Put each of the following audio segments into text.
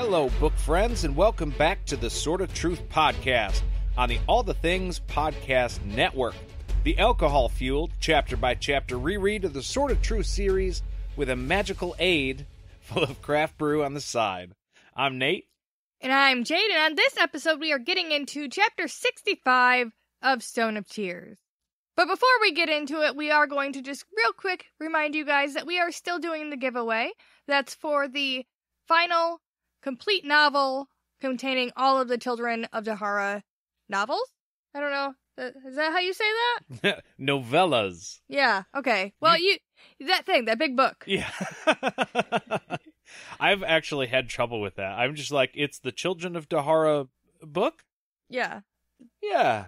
Hello, book friends, and welcome back to the Sort of Truth podcast on the All the Things Podcast Network, the alcohol-fueled, chapter-by-chapter reread of the Sort of Truth series with a magical aid full of craft brew on the side. I'm Nate. And I'm Jade, and on this episode we are getting into Chapter 65 of Stone of Tears. But before we get into it, we are going to just real quick remind you guys that we are still doing the giveaway. That's for the final complete novel containing all of the Children of Dahara novels? I don't know. Is that how you say that? Novellas. Yeah, okay. Well, that big book. Yeah. I've actually had trouble with that. I'm just like, it's the Children of Dahara book? Yeah. Yeah,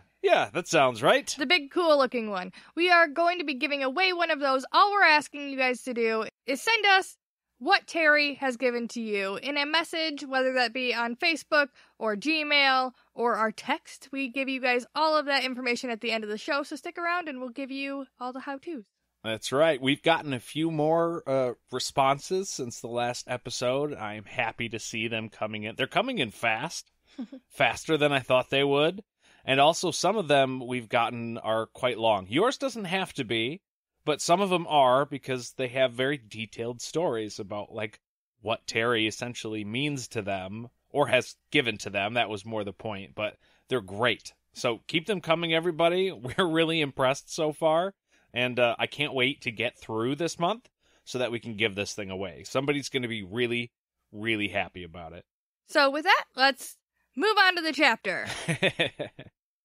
that sounds right. The big cool looking one. We are going to be giving away one of those. All we're asking you guys to do is send us what Terry has given to you in a message, whether that be on Facebook or Gmail or our text. We give you guys all of that information at the end of the show, so stick around and we'll give you all the how-tos. That's right. We've gotten a few more responses since the last episode. I'm happy to see them coming in. They're coming in fast, faster than I thought they would. And also some of them we've gotten are quite long. Yours doesn't have to be. But some of them are, because they have very detailed stories about, like, what Terry essentially means to them, or has given to them. That was more the point, but they're great. So keep them coming, everybody. We're really impressed so far, and I can't wait to get through this month so that we can give this thing away. Somebody's going to be really, really happy about it. So with that, let's move on to the chapter.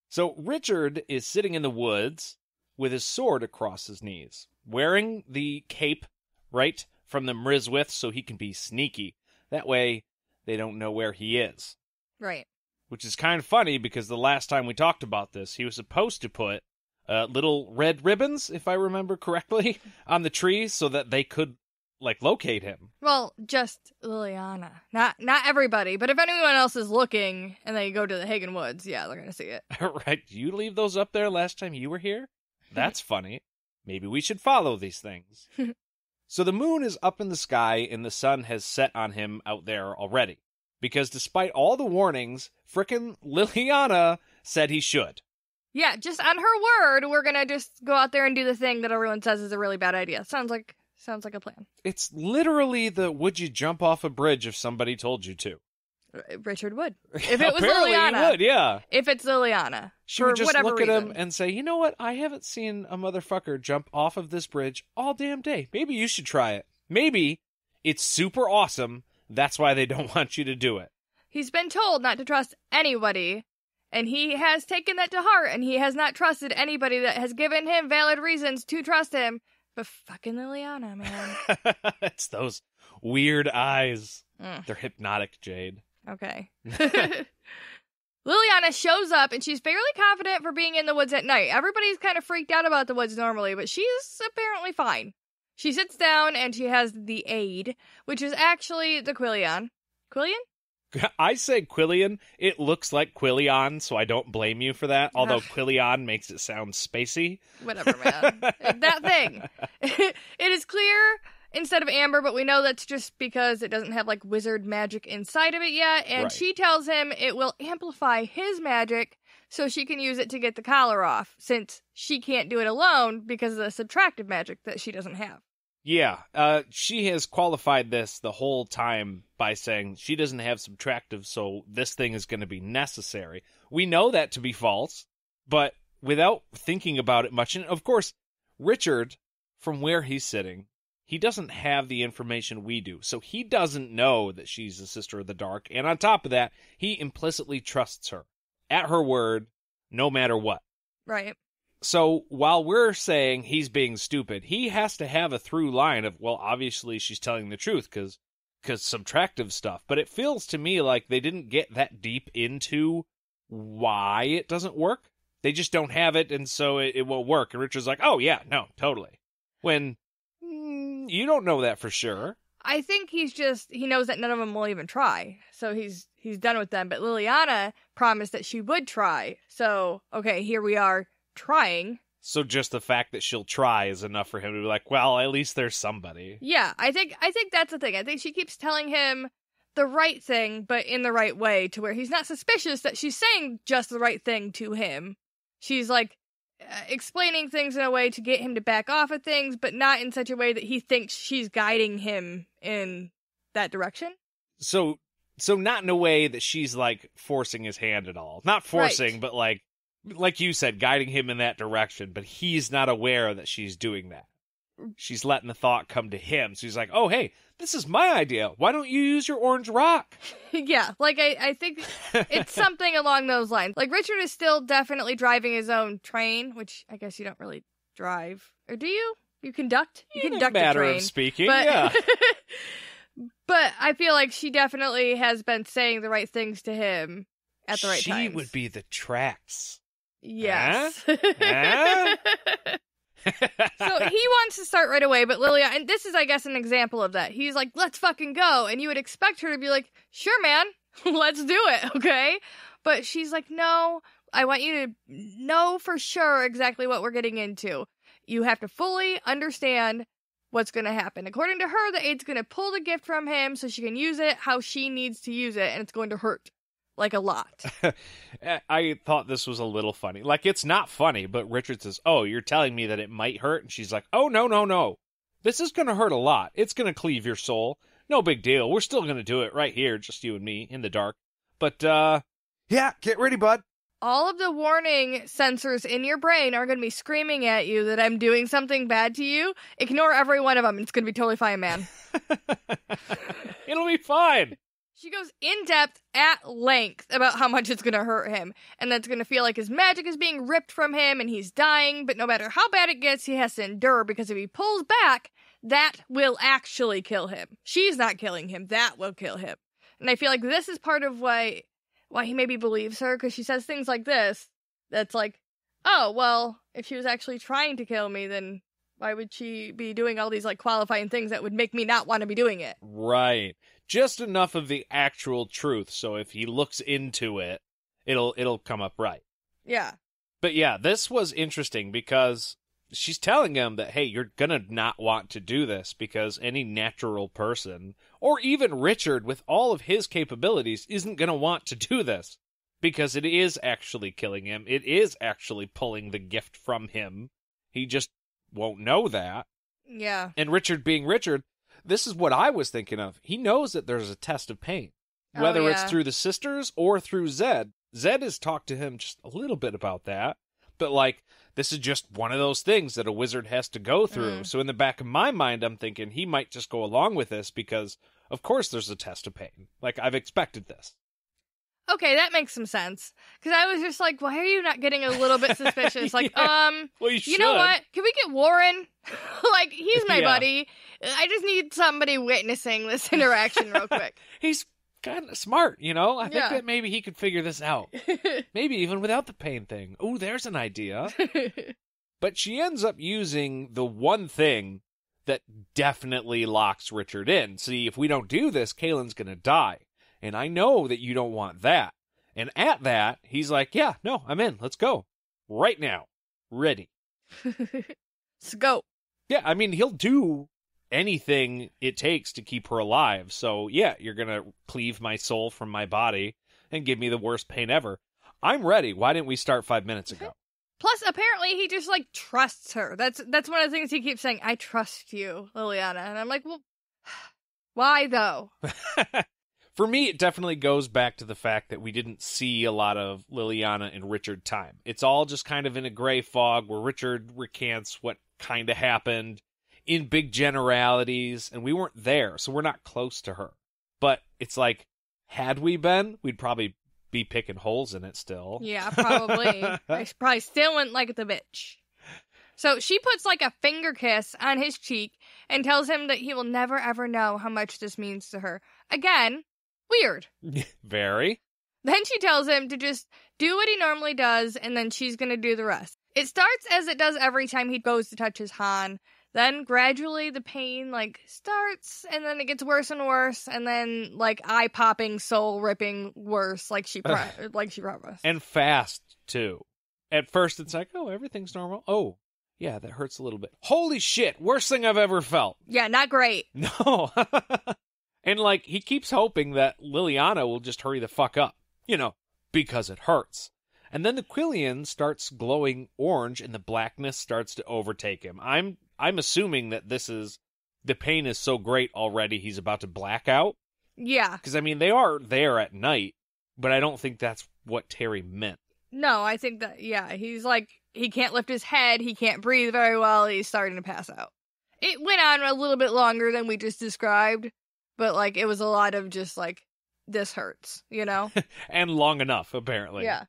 So Richard is sitting in the woods with his sword across his knees, wearing the cape, right, from the Mriswith so he can be sneaky. That way, they don't know where he is. Right. Which is kind of funny, because the last time we talked about this, he was supposed to put little red ribbons, if I remember correctly, on the trees so that they could, like, locate him. Well, just Liliana. Not everybody, but if anyone else is looking and they go to the Hagen Woods, yeah, they're going to see it. Right. Did you leave those up there last time you were here? That's funny. Maybe we should follow these things. So the moon is up in the sky and the sun has set on him out there already. Because despite all the warnings, frickin' Liliana said he should. Yeah, just on her word, we're gonna just go out there and do the thing that everyone says is a really bad idea. Sounds like a plan. It's literally the would you jump off a bridge if somebody told you to. Richard would. If it was Apparently Liliana. he would, yeah. If it's Liliana. She would just look at reason. him and say, you know what? I haven't seen a motherfucker jump off of this bridge all damn day. Maybe you should try it. Maybe it's super awesome. That's why they don't want you to do it. He's been told not to trust anybody, and he has taken that to heart, and he has not trusted anybody that has given him valid reasons to trust him. But fucking Liliana, man. It's those weird eyes. They're hypnotic, Jade. Okay. Liliana shows up, and she's fairly confident for being in the woods at night. Everybody's kind of freaked out about the woods normally, but she's apparently fine. She sits down, and she has the aid, which is actually the Quillian. Quillian? I say Quillian. It looks like Quillian, so I don't blame you for that, although Quillian makes it sound spacey. Whatever, man. That thing. It is clear instead of amber, but we know that's just because it doesn't have, like, wizard magic inside of it yet, and right. She tells him it will amplify his magic so she can use it to get the collar off, since she can't do it alone because of the subtractive magic that she doesn't have. Yeah, she has qualified this the whole time by saying she doesn't have subtractive, so this thing is going to be necessary. We know that to be false, but without thinking about it much, and of course, Richard, from where he's sitting, he doesn't have the information we do, so he doesn't know that she's a Sister of the Dark, and on top of that, he implicitly trusts her, at her word, no matter what. Right. So while we're saying he's being stupid, he has to have a through line of, well, obviously she's telling the truth, because subtractive stuff, but it feels to me like they didn't get that deep into why it doesn't work. They just don't have it, and so it won't work, and Richard's like, oh yeah, no, totally. When... you don't know that for sure. I think he knows that none of them will even try. So he's done with them. But Liliana promised that she would try. So, okay, here we are trying. So just the fact that she'll try is enough for him to be like, well, at least there's somebody. Yeah, I think that's the thing. I think she keeps telling him the right thing, but in the right way, to where he's not suspicious that she's saying just the right thing to him. She's like explaining things in a way to get him to back off of things, but not in such a way that he thinks she's guiding him in that direction. So not in a way that she's like forcing his hand at all. Not forcing, right. But like you said, guiding him in that direction, but he's not aware that she's doing that. She's letting the thought come to him. So he's like, oh, hey, this is my idea. Why don't you use your orange rock? Yeah, like I think it's something along those lines. Like Richard is still definitely driving his own train, which I guess you don't really drive. Or do you? You conduct? You conduct a train. Matter of speaking, yeah. But I feel like she definitely has been saying the right things to him at the right times. She would be the tracks. Yes. Huh? So he wants to start right away, but Lilia, and this is, I guess, an example of that. He's like, let's fucking go. And you would expect her to be like, sure, man, let's do it, okay? But she's like, no, I want you to know for sure exactly what we're getting into. You have to fully understand what's going to happen. According to her, the ade's going to pull the gift from him so she can use it how she needs to use it, and it's going to hurt. Like, a lot. I thought this was a little funny. Like, it's not funny, but Richard says, oh, you're telling me that it might hurt? And she's like, oh, no. This is going to hurt a lot. It's going to cleave your soul. No big deal. We're still going to do it right here, just you and me, in the dark. But, yeah, get ready, bud. All of the warning sensors in your brain are going to be screaming at you that I'm doing something bad to you. Ignore every one of them. It's going to be totally fine, man. It'll be fine. She goes in depth at length about how much it's going to hurt him, and that's going to feel like his magic is being ripped from him and he's dying, but no matter how bad it gets, he has to endure, because if he pulls back, that will actually kill him. She's not killing him. That will kill him. And I feel like this is part of why he maybe believes her, because she says things like this, that's like, oh, well, if she was actually trying to kill me, then why would she be doing all these, like, qualifying things that would make me not want to be doing it? Right. Just enough of the actual truth, so if he looks into it, it'll come up right. Yeah. But yeah, this was interesting because she's telling him that, hey, you're gonna not want to do this because any natural person, or even Richard with all of his capabilities, isn't gonna want to do this because it is actually killing him. It is actually pulling the gift from him. He just won't know that. Yeah. And Richard being Richard, this is what I was thinking of. He knows that there's a test of pain, whether it's through the sisters or through Zed. Zed has talked to him just a little bit about that, but like, this is just one of those things that a wizard has to go through. So in the back of my mind, I'm thinking he might just go along with this because, of course, there's a test of pain. Like, I've expected this. Okay, that makes some sense. Because I was just like, why are you not getting a little bit suspicious? Like, well, you know what? Can we get Warren? Like, he's my buddy. I just need somebody witnessing this interaction real quick. He's kind of smart, you know? I think that maybe he could figure this out. Maybe even without the pain thing. Ooh, there's an idea. But she ends up using the one thing that definitely locks Richard in. See, if we don't do this, Kaylin's going to die. And I know that you don't want that. And at that, he's like, yeah, no, I'm in. Let's go. Right now. Ready. Let's go. Yeah, I mean, he'll do anything it takes to keep her alive. So, yeah, you're going to cleave my soul from my body and give me the worst pain ever. I'm ready. Why didn't we start 5 minutes ago? Plus, apparently, he just, like, trusts her. That's one of the things he keeps saying. I trust you, Liliana. And I'm like, well, why, though? For me, it definitely goes back to the fact that we didn't see a lot of Liliana and Richard time. It's all just kind of in a gray fog where Richard recants what kind of happened in big generalities, and we weren't there, so we're not close to her. But it's like, had we been, we'd probably be picking holes in it still. Yeah, probably. I probably still wouldn't like the bitch. So she puts like a finger kiss on his cheek and tells him that he will never ever know how much this means to her. Again, weird. Very. Then she tells him to just do what he normally does, and then she's going to do the rest. It starts as it does every time he goes to touch his Han. Then gradually the pain like starts, and then it gets worse and worse, and then like eye-popping, soul-ripping worse, like she promised. And fast too. At first it's like, oh, everything's normal. Oh, yeah, that hurts a little bit. Holy shit, worst thing I've ever felt. Yeah, not great. No. And, like, he keeps hoping that Liliana will just hurry the fuck up. Because it hurts. And then the Quillian starts glowing orange and the blackness starts to overtake him. I'm assuming that the pain is so great already he's about to black out. Yeah. Because, I mean, they are there at night, but I don't think that's what Terry meant. No, I think that, yeah, he's like, he can't lift his head, he can't breathe very well, he's starting to pass out. It went on a little bit longer than we just described, but, like, it was a lot of just, like, this hurts, And long enough, apparently. Yeah.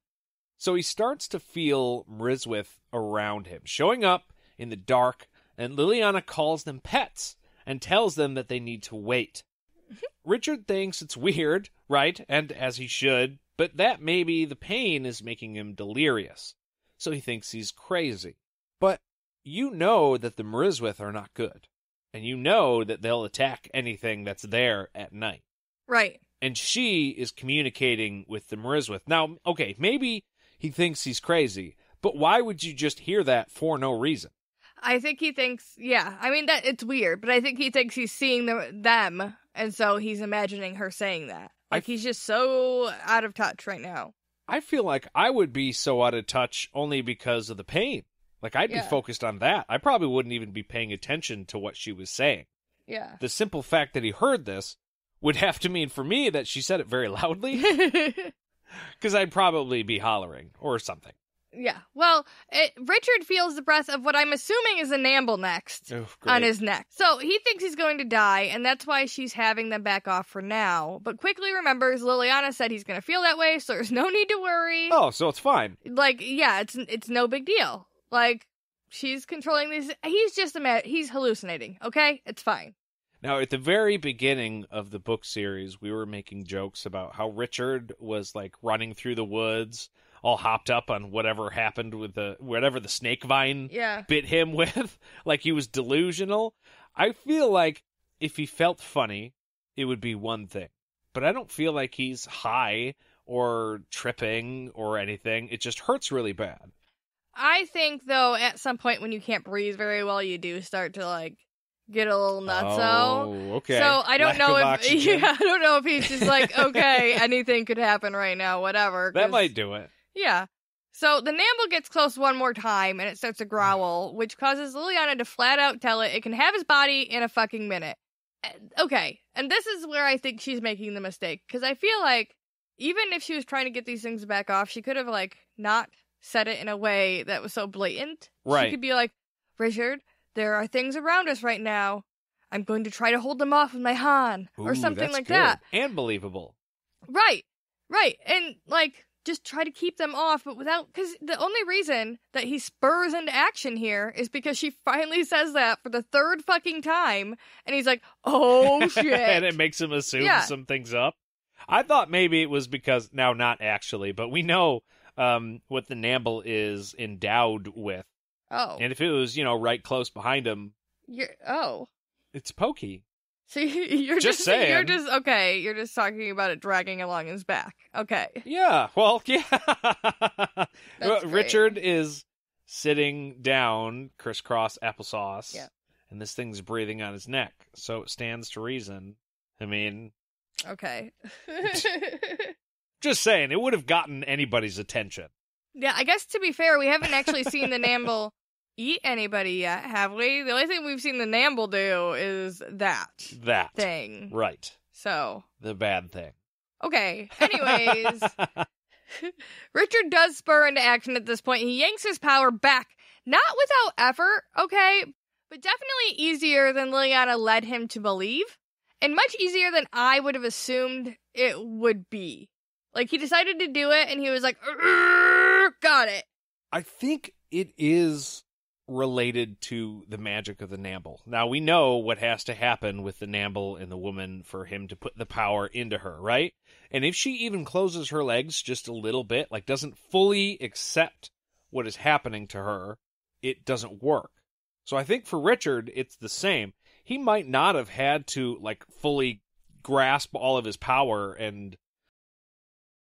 So he starts to feel Mriswith around him, showing up in the dark, and Liliana calls them pets and tells them that they need to wait. Richard thinks it's weird, right? And as he should, but that maybe the pain is making him delirious. So he thinks he's crazy. But you know that the Mriswith are not good. And you know that they'll attack anything that's there at night. Right. And she is communicating with the Mriswith. Now, okay, maybe he thinks he's crazy, but why would you just hear that for no reason? I think he thinks, yeah, I mean, that it's weird, but I think he thinks he's seeing them, and so he's imagining her saying that. Like, he's just so out of touch right now. I feel like I would be so out of touch only because of the pain. Like, I'd be focused on that. I probably wouldn't even be paying attention to what she was saying. Yeah. The simple fact that he heard this would have to mean for me that she said it very loudly. Because I'd probably be hollering or something. Yeah. Well, Richard feels the breath of what I'm assuming is a Namble next on his neck. So he thinks he's going to die, and that's why she's having them back off for now. But quickly remembers Liliana said he's going to feel that way, so there's no need to worry. Oh, so it's fine. Like, yeah, it's no big deal. Like, she's controlling these. He's just he's hallucinating, okay? It's fine. Now, at the very beginning of the book series, we were making jokes about how Richard was, like, running through the woods, all hopped up on whatever happened with whatever the snake vine bit him with. Like, he was delusional. I feel like if he felt funny, it would be one thing. But I don't feel like he's high or tripping or anything. It just hurts really bad. I think, though, at some point when you can't breathe very well, you do start to, like, get a little nutso. Oh, okay. So I don't know if I don't know if he's just like, okay, anything could happen right now, whatever. That might do it. Yeah. So the Namble gets close one more time and it starts to growl, which causes Liliana to flat out tell it can have his body in a fucking minute. Okay. And this is where I think she's making the mistake, because I feel like even if she was trying to get these things back off, she could have, like, not said it in a way that was so blatant. Right. She could be like, Richard, there are things around us right now. I'm going to try to hold them off with my Han, or something like that. And believable. Right. And, like, just try to keep them off, but without, because the only reason that he spurs into action here is because she finally says that for the third fucking time, and he's like, oh shit. And it makes him assume some things up. I thought maybe it was because, now not actually, but we know what the Namble is endowed with. Oh. And if it was, right close behind him. It's Pokey. So you're just saying. You're just talking about it dragging along his back. Okay. Yeah. Well, yeah. That's Richard is sitting down, crisscross applesauce. Yeah. And this thing's breathing on his neck. So it stands to reason. I mean. Okay. Just saying, it would have gotten anybody's attention. Yeah, I guess to be fair, we haven't actually seen the Namble eat anybody yet, have we? The only thing we've seen the Namble do is that thing. Right. So. The bad thing. Okay. Anyways. Richard does spur into action at this point. He yanks his power back. Not without effort, okay? But definitely easier than Liliana led him to believe. And much easier than I would have assumed it would be. Like, he decided to do it, and he was like, got it. I think it is related to the magic of the Namble. Now, we know what has to happen with the Namble and the woman for him to put the power into her, right? And if she even closes her legs just a little bit, like doesn't fully accept what is happening to her, it doesn't work. So I think for Richard, it's the same. He might not have had to, like, fully grasp all of his power and